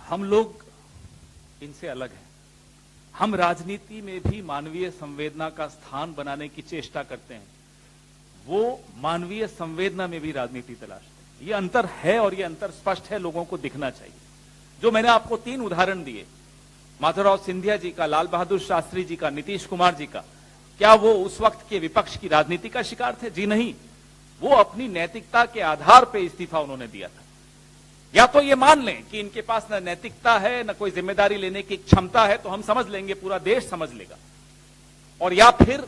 हम लोग इनसे अलग हैं। हम राजनीति में भी मानवीय संवेदना का स्थान बनाने की चेष्टा करते हैं, वो मानवीय संवेदना में भी राजनीति तलाशते हैं। ये अंतर है और ये अंतर स्पष्ट है, लोगों को दिखना चाहिए। जो मैंने आपको 3 उदाहरण दिए, माधवराव सिंधिया जी का, लाल बहादुर शास्त्री जी का, नीतीश कुमार जी का, क्या वो उस वक्त के विपक्ष की राजनीति का शिकार थे? जी नहीं, वो अपनी नैतिकता के आधार पर इस्तीफा उन्होंने दिया था। या तो ये मान लें कि इनके पास न नैतिकता है, न कोई जिम्मेदारी लेने की क्षमता है, तो हम समझ लेंगे, पूरा देश समझ लेगा। और या फिर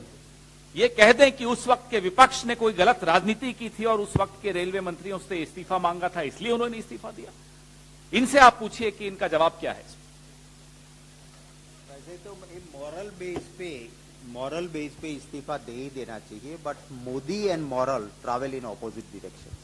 ये कह दें कि उस वक्त के विपक्ष ने कोई गलत राजनीति की थी और उस वक्त के रेलवे मंत्रियों से इस्तीफा मांगा था, इसलिए उन्होंने इस्तीफा दिया। इनसे आप पूछिए कि इनका जवाब क्या है। वैसे तो मॉरल बेस पे इस्तीफा दे ही देना चाहिए, but Modi and moral travel in opposite direction.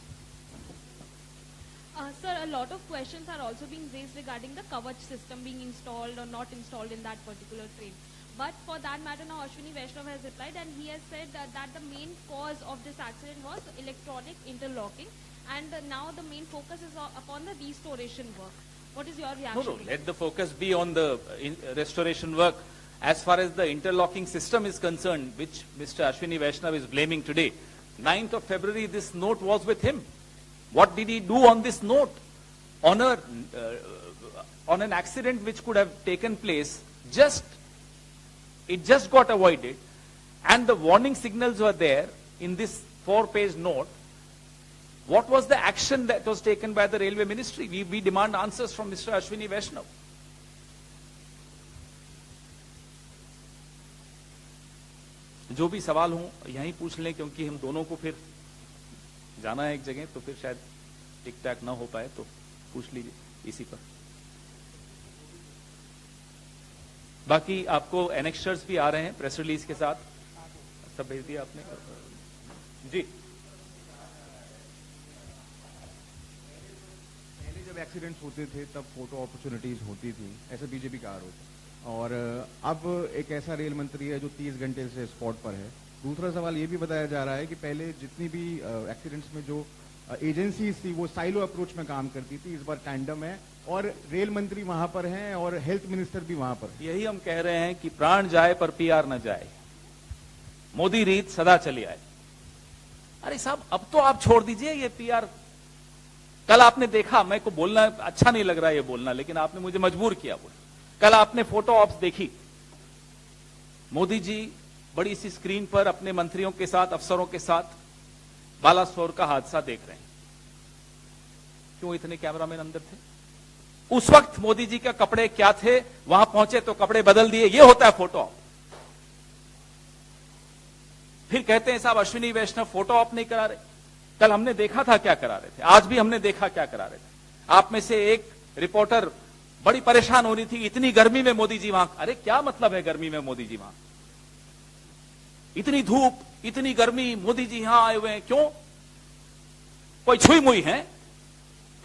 Sir, a lot of questions are also being raised regarding the Kavach system being installed or not installed in that particular train. But for that matter, now Ashwini Vaishnav has replied and he has said that the main cause of this accident was electronic interlocking, and now the main focus is upon the restoration work. What is your reaction? No, let the focus be on the restoration work. As far as the interlocking system is concerned, which Mr. Ashwini Vaishnav is blaming today, 9th of February, this note was with him. What did he do on this note? On an accident which could have taken place, it just got avoided, and the warning signals were there in this 4-page note. What was the action that was taken by the railway ministry? We demand answers from Mr. Ashwini Vaishnav. जो भी सवाल हो यहीं पूछ लें, क्योंकि हम दोनों को फिर जाना है एक जगह, तो फिर शायद टिक टैक ना हो पाए, तो पूछ लीजिए इसी पर। बाकी आपको एनेक्स्चर्स भी आ रहे हैं प्रेस रिलीज के साथ, सब भेज दिया आपने जी। पहले जब एक्सीडेंट्स होते थे तब फोटो अपॉर्चुनिटीज होती थी, ऐसा बीजेपी का आरोप है, और अब एक ऐसा रेल मंत्री है जो 30 घंटे से स्पॉट पर है। दूसरा सवाल ये भी बताया जा रहा है कि पहले जितनी भी एक्सीडेंट्स में जो एजेंसीज थी वो साइलो अप्रोच में काम करती थी, इस बार टैंडम है और रेल मंत्री वहां पर हैं और हेल्थ मिनिस्टर भी वहां पर। यही हम कह रहे हैं कि प्राण जाए पर पीआर न जाए, मोदी रीत सदा चली आए। अरे साहब, अब तो आप छोड़ दीजिए ये पीआर। कल आपने देखा, मेरे को बोलना अच्छा नहीं लग रहा ये बोलना, लेकिन आपने मुझे मजबूर किया बोल। कल आपने फोटो ऑप्स देखी, मोदी जी बड़ी सी स्क्रीन पर अपने मंत्रियों के साथ, अफसरों के साथ बालासोर का हादसा देख रहे हैं। क्यों इतने कैमरामैन अंदर थे? उस वक्त मोदी जी के कपड़े क्या थे, वहां पहुंचे तो कपड़े बदल दिए। ये होता है फोटो ऑप। फिर कहते हैं साहब अश्विनी वैष्णव फोटो ऑप नहीं करा रहे। कल हमने देखा था क्या करा रहे थे, आज भी हमने देखा क्या करा रहे थे। आप में से एक रिपोर्टर बड़ी परेशान हो रही थी, इतनी गर्मी में मोदी जी वहां। अरे क्या मतलब है गर्मी में मोदी जी वहां? इतनी धूप, इतनी गर्मी, मोदी जी यहां आए हुए हैं, क्यों? कोई छुई मुई है?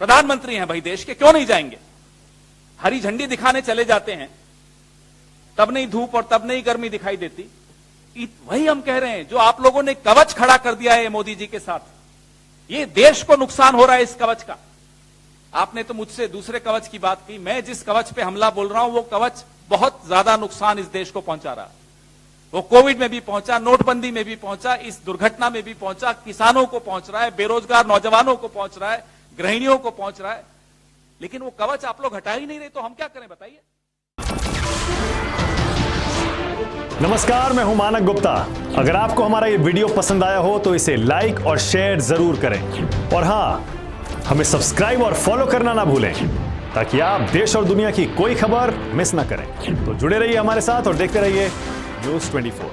प्रधानमंत्री हैं भाई देश के, क्यों नहीं जाएंगे? हरी झंडी दिखाने चले जाते हैं, तब नहीं धूप और तब नहीं गर्मी दिखाई देती। वही हम कह रहे हैं, जो आप लोगों ने कवच खड़ा कर दिया है मोदी जी के साथ, ये देश को नुकसान हो रहा है इस कवच का। आपने तो मुझसे दूसरे कवच की बात की, मैं जिस कवच पे हमला बोल रहा हूं वो कवच बहुत ज्यादा नुकसान इस देश को पहुंचा रहा है। वो कोविड में भी पहुंचा, नोटबंदी में भी पहुंचा, इस दुर्घटना में भी पहुंचा, किसानों को पहुंच रहा है, बेरोजगार नौजवानों को पहुंच रहा है, गृहिणियों को पहुंच रहा है। लेकिन वो कवच आप लोग हटा ही नहीं रहे, तो हम क्या करें बताइए। नमस्कार, मैं हूं मानक गुप्ता। अगर आपको हमारा ये वीडियो पसंद आया हो तो इसे लाइक और शेयर जरूर करें, और हां, हमें सब्सक्राइब और फॉलो करना ना भूलें, ताकि आप देश और दुनिया की कोई खबर मिस ना करें। तो जुड़े रहिए हमारे साथ और देखते रहिए न्यूज़ 24।